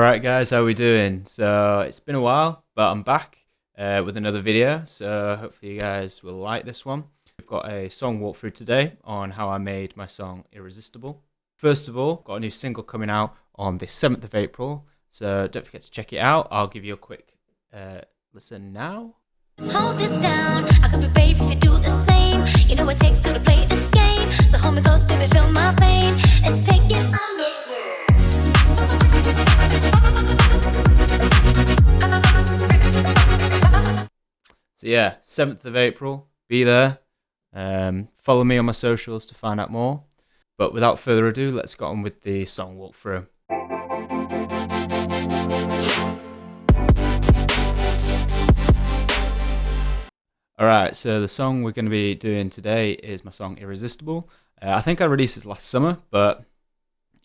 Alright guys, how we doing? So it's been a while, but I'm back with another video, so hopefully you guys will like this one. We've got a song walkthrough today on how I made my song Irresistible. First of all, got a new single coming out on the 7th of April, so don't forget to check it out. I'll give you a quick listen now. Hold this down, I could be brave if you do the same. You know what it takes to play this game, so hold me close, baby, feel my pain. Let's take it under. So yeah, 7th of April, be there. Follow me on my socials to find out more. But without further ado, let's get on with the song walkthrough. Alright, so the song we're going to be doing today is my song Irresistible. I think I released it last summer, but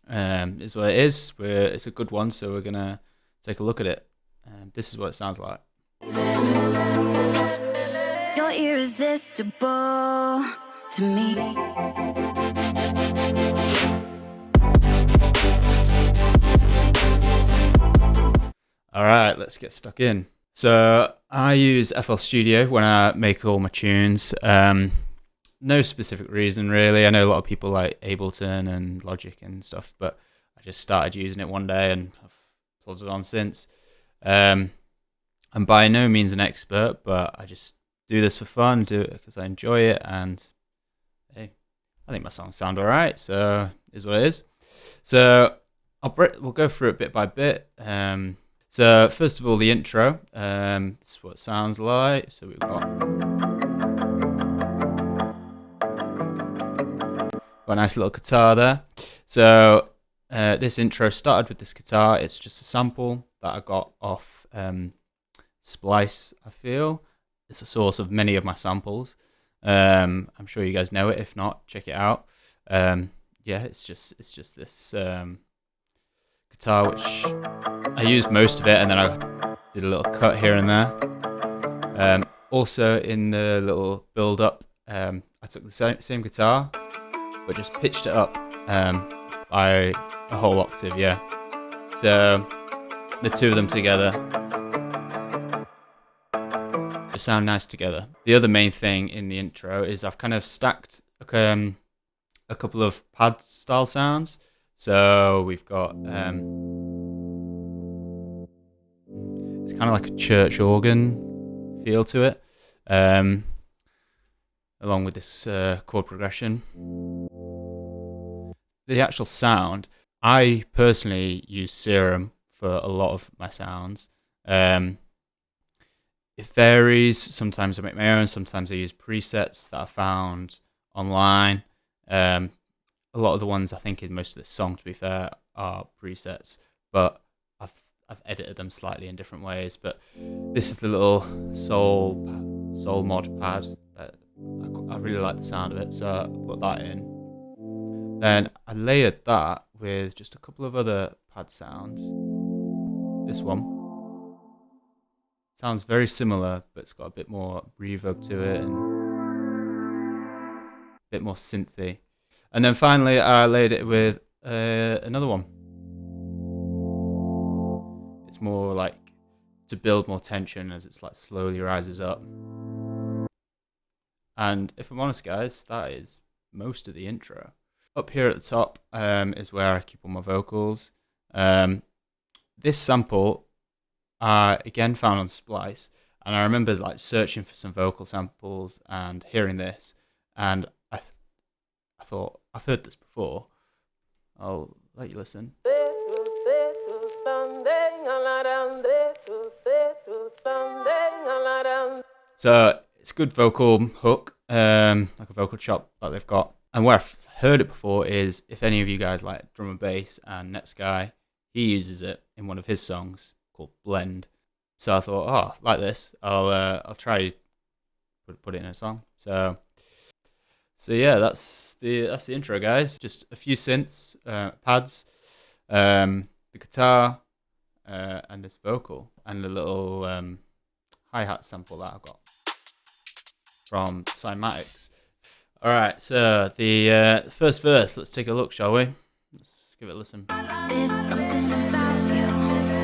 it's what it is. It's a good one, so we're going to take a look at it. This is what it sounds like. You're irresistible to me. Alright, let's get stuck in. So I use FL Studio when I make all my tunes. No specific reason really. I know a lot of people like Ableton and Logic and stuff, but I just started using it one day and I've plodded on since. I'm by no means an expert, but I just do this for fun, do it because I enjoy it, and hey, I think my songs sound alright, so is what it is. So we'll go through it bit by bit. So first of all, the intro. This is what it sounds like. So we've got a nice little guitar there. So this intro started with this guitar. It's just a sample that I got off Splice, I feel. It's a source of many of my samples. I'm sure you guys know it. If not, check it out. Yeah, it's just this guitar, which I used most of it, and then I did a little cut here and there. Also, in the little build-up, I took the same guitar, but just pitched it up by a whole octave. Yeah, so the two of them together just sound nice together. The other main thing in the intro is I've kind of stacked a couple of pad style sounds. So we've got it's kind of like a church organ feel to it, along with this chord progression. The actual sound, I personally use Serum for a lot of my sounds. It varies. Sometimes I make my own. Sometimes I use presets that I found online. A lot of the ones I think in most of this song, to be fair, are presets, but I've edited them slightly in different ways. But this is the little soul mod pad. I really like the sound of it, so I put that in. Then I layered that with just a couple of other pad sounds. This one sounds very similar, but it's got a bit more reverb to it and a bit more synthy. And then finally, I laid it with another one. It's more like to build more tension as it's like slowly rises up. And if I'm honest, guys, that is most of the intro. Up here at the top is where I keep all my vocals. This sample I again found on Splice, and I remember like searching for some vocal samples and hearing this, and I thought, I've heard this before. I'll let you listen. So it's a good vocal hook, like a vocal chop that they've got. And where I've heard it before is, if any of you guys like drum and bass, and Netsky, he uses it in one of his songs called Blend. So I thought, oh, like this, I'll try put it in a song. So yeah, that's the intro, guys. Just a few synths, pads, the guitar, and this vocal, and a little hi-hat sample that I've got from Cymatics. All right, so the first verse. Let's take a look, shall we? Let's give it a listen. There's something about you.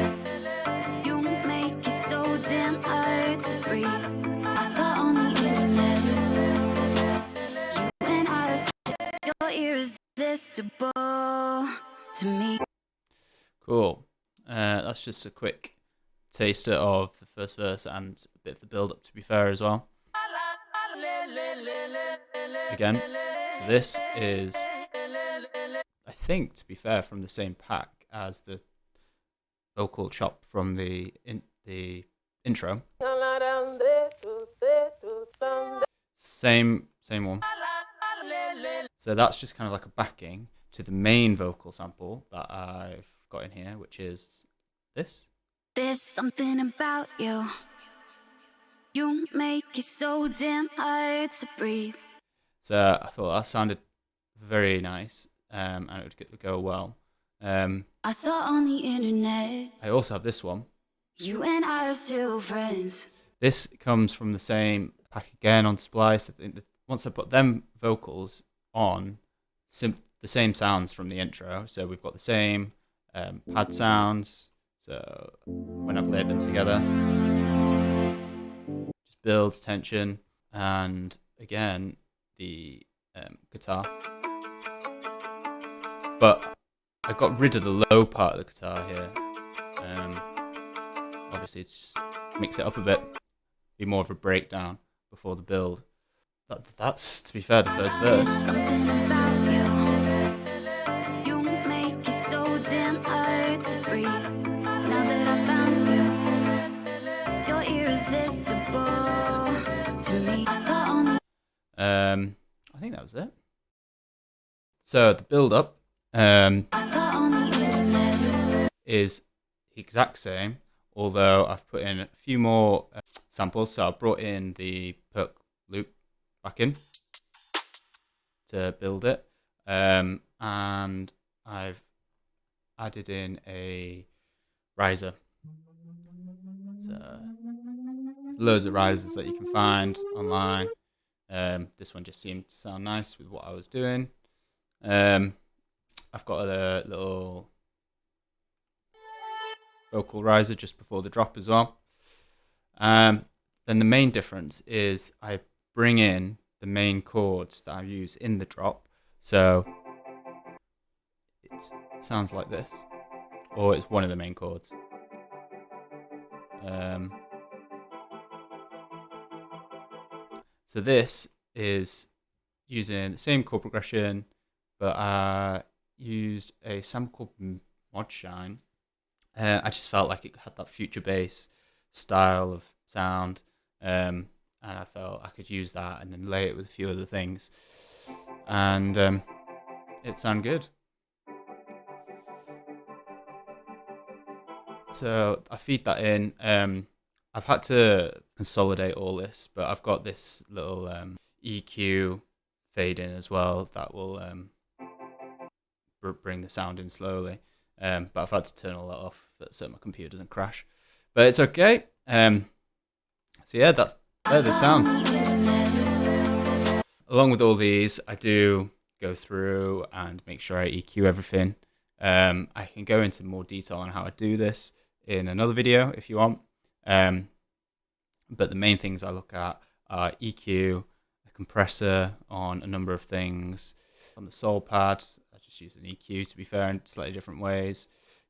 irresistible to me. Cool. That's just a quick taster of the first verse and a bit of the build-up, to be fair, as well. Again, so this is, I think, to be fair, from the same pack as the vocal chop from the intro. Same one. So that's just kind of like a backing to the main vocal sample that I've got in here, which is this. There's something about you. You make it so damn hard to breathe. So I thought that sounded very nice, and it would go well. I saw on the internet. I also have this one. You and I are still friends. This comes from the same pack again on Splice. I think that once I put them vocals on, the same sounds from the intro. So we've got the same pad sounds. So when I've laid them together, just builds tension, and again the guitar. But I got rid of the low part of the guitar here. Obviously, it's just mix it up a bit, be more of a breakdown before the build. That's, to be fair, the first verse. Something about you. You make it so damn hard to breathe. Now that I found you, you're irresistible to me. I think that was it. So the build-up is the exact same, although I've put in a few more samples. So I brought in the perk loop back in to build it, and I've added in a riser. So there's loads of risers that you can find online. This one just seemed to sound nice with what I was doing. I've got a little vocal riser just before the drop as well. Then the main difference is I bring in the main chords that I use in the drop. So it sounds like this, or it's one of the main chords. So this is using the same chord progression, but I used a sample called Mod Shine. I just felt like it had that future bass style of sound, and I felt I could use that and then lay it with a few other things, and it sounded good. So I feed that in. I've had to consolidate all this, but I've got this little EQ fade in as well that will bring the sound in slowly. But I've had to turn all that off so my computer doesn't crash. But it's okay. So yeah, they're the sounds. Along with all these, I do go through and make sure I EQ everything. I can go into more detail on how I do this in another video if you want. But the main things I look at are EQ, a compressor on a number of things. On the soul pad, I just use an EQ, to be fair, in slightly different ways,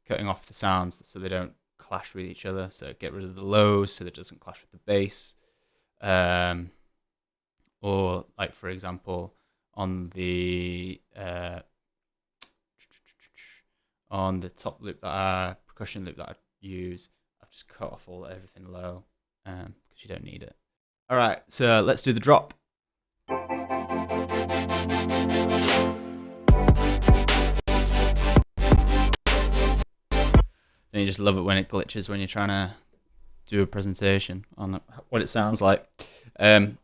cutting off the sounds so they don't clash with each other. So get rid of the lows so that it doesn't clash with the bass. Or like, for example, on the top loop percussion loop that I use, I've just cut off everything low because you don't need it. All right, so let's do the drop. And you just love it when it glitches when you're trying to do a presentation on what it sounds like. If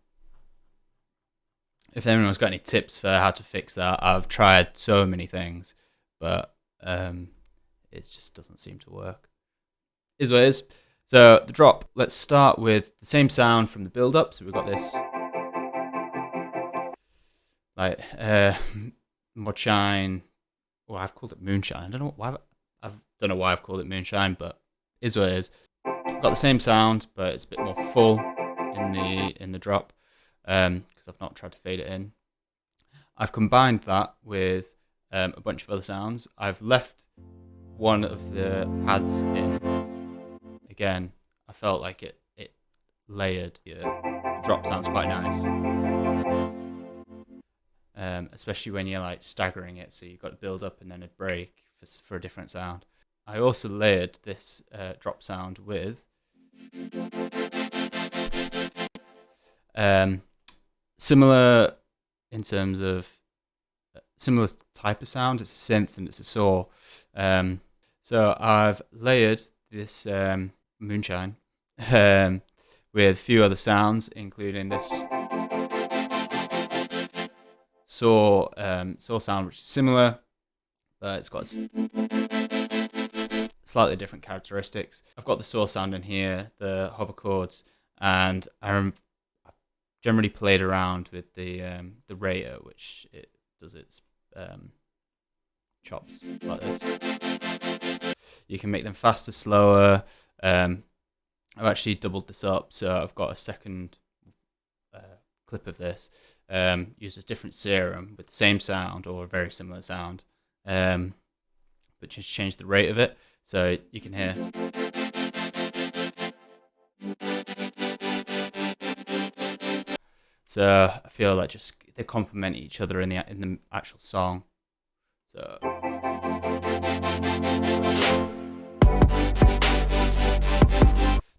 anyone's got any tips for how to fix that, I've tried so many things, but it just doesn't seem to work. Is what it is. So the drop, let's start with the same sound from the build-up. So we've got this like Mod Shine, or I've called it Moonshine. I don't know why I've called it Moonshine, but is what it is. Got the same sound, but it's a bit more full in the drop because I've not tried to fade it in. I've combined that with a bunch of other sounds. I've left one of the pads in. Again, I felt like it layered. The drop sounds quite nice, especially when you're like staggering it. So you've got to build up and then a break for a different sound. I also layered this drop sound with similar in terms of similar type of sound. It's a synth and it's a saw. So I've layered this moonshine with a few other sounds, including this saw sound, which is similar, but it's got slightly different characteristics. I've got the saw sound in here, the hover chords, and I've generally played around with the rater, which it does its chops like this. You can make them faster, slower. I've actually doubled this up, so I've got a second clip of this. Uses different serum with the same sound or a very similar sound, but just change the rate of it, so you can hear. So I feel like just they complement each other in the actual song. So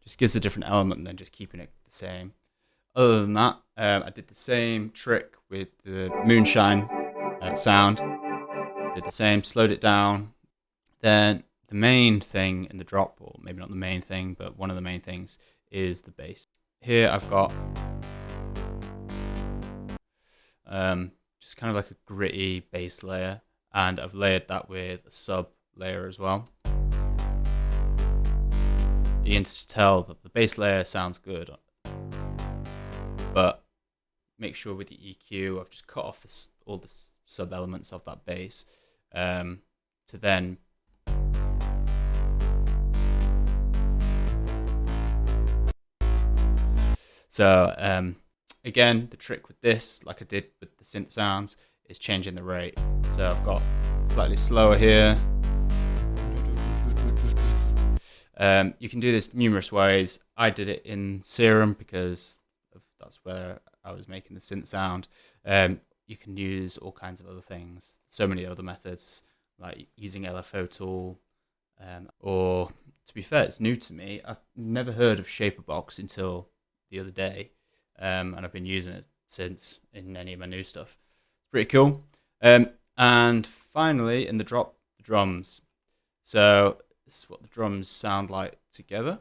just gives a different element than just keeping it the same. Other than that, I did the same trick with the moonshine sound. Did the same, slowed it down. Then the main thing in the drop, or maybe not the main thing, but one of the main things is the bass. Here I've got just kind of like a gritty bass layer, and I've layered that with a sub layer as well. You can tell that the bass layer sounds good, but make sure with the EQ I've just cut off all the sub elements of that bass to then so again, the trick with this, like I did with the synth sounds, is changing the rate. So I've got slightly slower here. You can do this numerous ways. I did it in Serum because that's where I was making the synth sound. You can use all kinds of other things, so many other methods, like using LFO tool, or to be fair, it's new to me. I've never heard of Shaperbox until the other day, and I've been using it since in any of my new stuff. It's pretty cool. And finally, in the drop, the drums. So this is what the drums sound like together.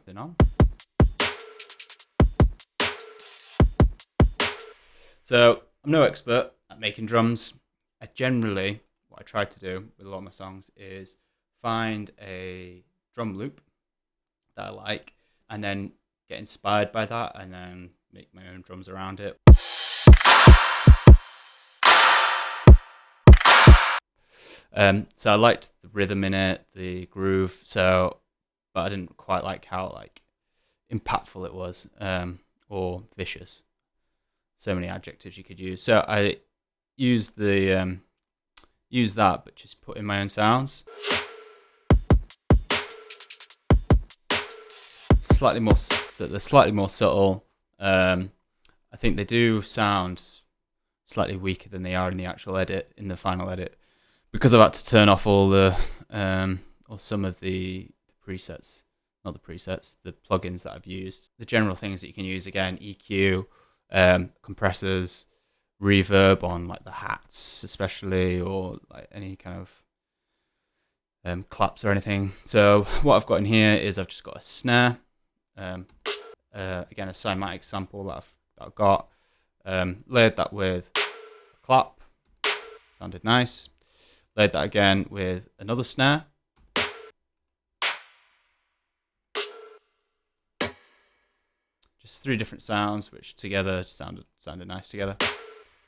So I'm no expert at making drums. What I try to do with a lot of my songs is find a drum loop that I like, and then get inspired by that, and then make my own drums around it. So I liked the rhythm in it, the groove. But I didn't quite like how like impactful it was, or vicious. So many adjectives you could use. So I used that, but just put in my own sounds. They're slightly more subtle. I think they do sound slightly weaker than they are in the actual edit, in the final edit, because I've had to turn off all the or some of the presets, not the presets, the plugins that I've used. The general things that you can use, again, EQ, compressors, reverb on like the hats especially, or like any kind of claps or anything. So what I've got in here is I've just got a snare, again a cymatic sample that I've got, layered that with a clap, sounded nice. Layered that again with another snare. Just 3 different sounds, which together sounded nice together.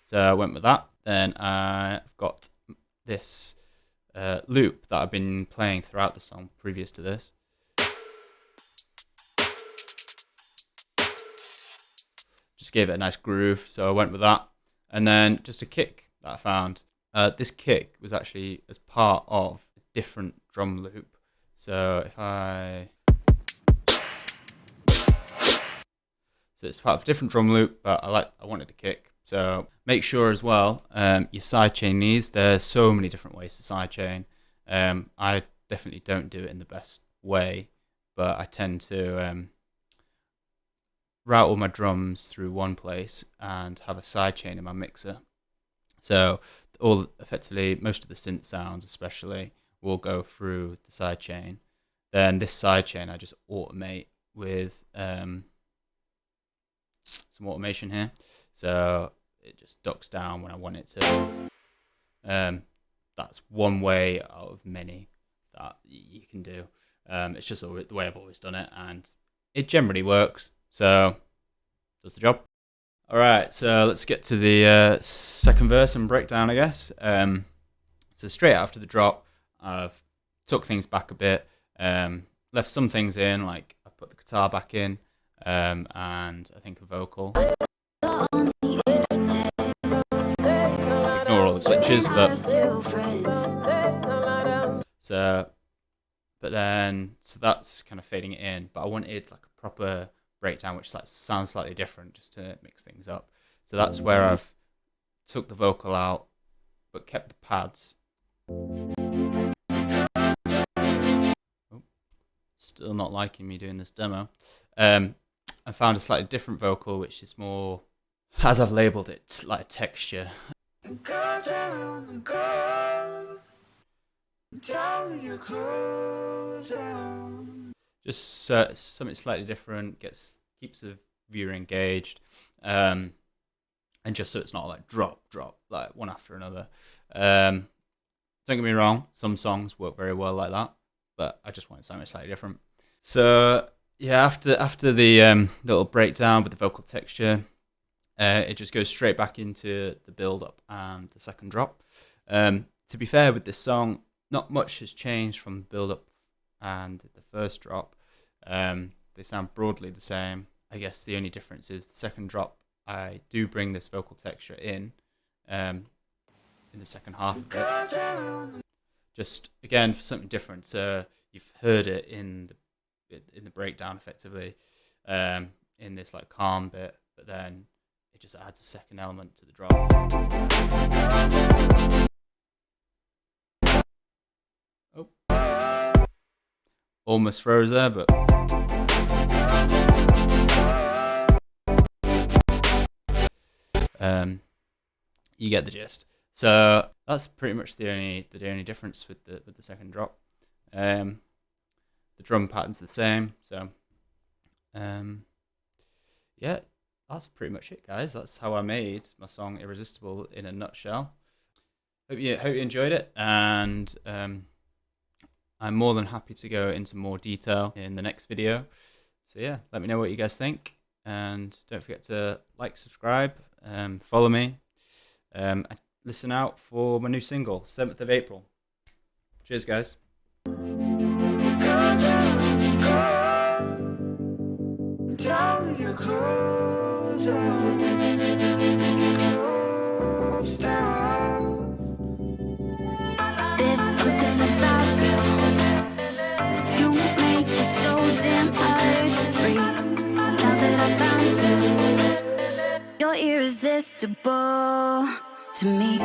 So I went with that. Then I've got this loop that I've been playing throughout the song previous to this. Just gave it a nice groove, so I went with that. And then just a kick that I found. This kick was actually as part of a different drum loop. So it's part of a different drum loop, but I wanted the kick. So make sure as well, you sidechain these. There's so many different ways to sidechain. I definitely don't do it in the best way, but I tend to route all my drums through one place and have a sidechain in my mixer. So effectively, most of the synth sounds especially will go through the sidechain. Then this sidechain I just automate with some automation here. So it just ducks down when I want it to. That's one way out of many that you can do. It's just the way I've always done it, and it generally works. So does the job. All right, so let's get to the second verse and breakdown, I guess. So straight after the drop, I've took things back a bit, left some things in, like I put the guitar back in, and I think a vocal. Ignore all the glitches, so that's kind of fading it in. But I wanted like a proper breakdown which sounds slightly different, just to mix things up. So that's where I've took the vocal out but kept the pads. Oh, still not liking me doing this demo. I found a slightly different vocal which is more, as I've labelled it, like a texture. Go down, go down your clothes down. Just something slightly different, keeps the viewer engaged, and just so it's not like drop, like one after another. Don't get me wrong, some songs work very well like that, but I just wanted something slightly different. So yeah, after the little breakdown with the vocal texture, it just goes straight back into the build-up and the second drop. To be fair with this song, not much has changed from the build-up and the first drop. They sound broadly the same. I guess the only difference is the second drop, I do bring this vocal texture in the second half of it. Just again for something different. So you've heard it in the breakdown effectively, in this like calm bit, but then it just adds a second element to the drop. Oh, almost froze there, but you get the gist. So that's pretty much the only difference with the second drop. The drum pattern's the same. So yeah, that's pretty much it, guys. That's how I made my song Irresistible in a nutshell. Hope you enjoyed it, and I'm more than happy to go into more detail in the next video. So yeah, let me know what you guys think, and don't forget to like, subscribe, follow me, and listen out for my new single, 7th of April. Cheers, guys. Down your clothes down. There's something about you. You make it so damn hard to breathe. Now that I found you, you're irresistible to me.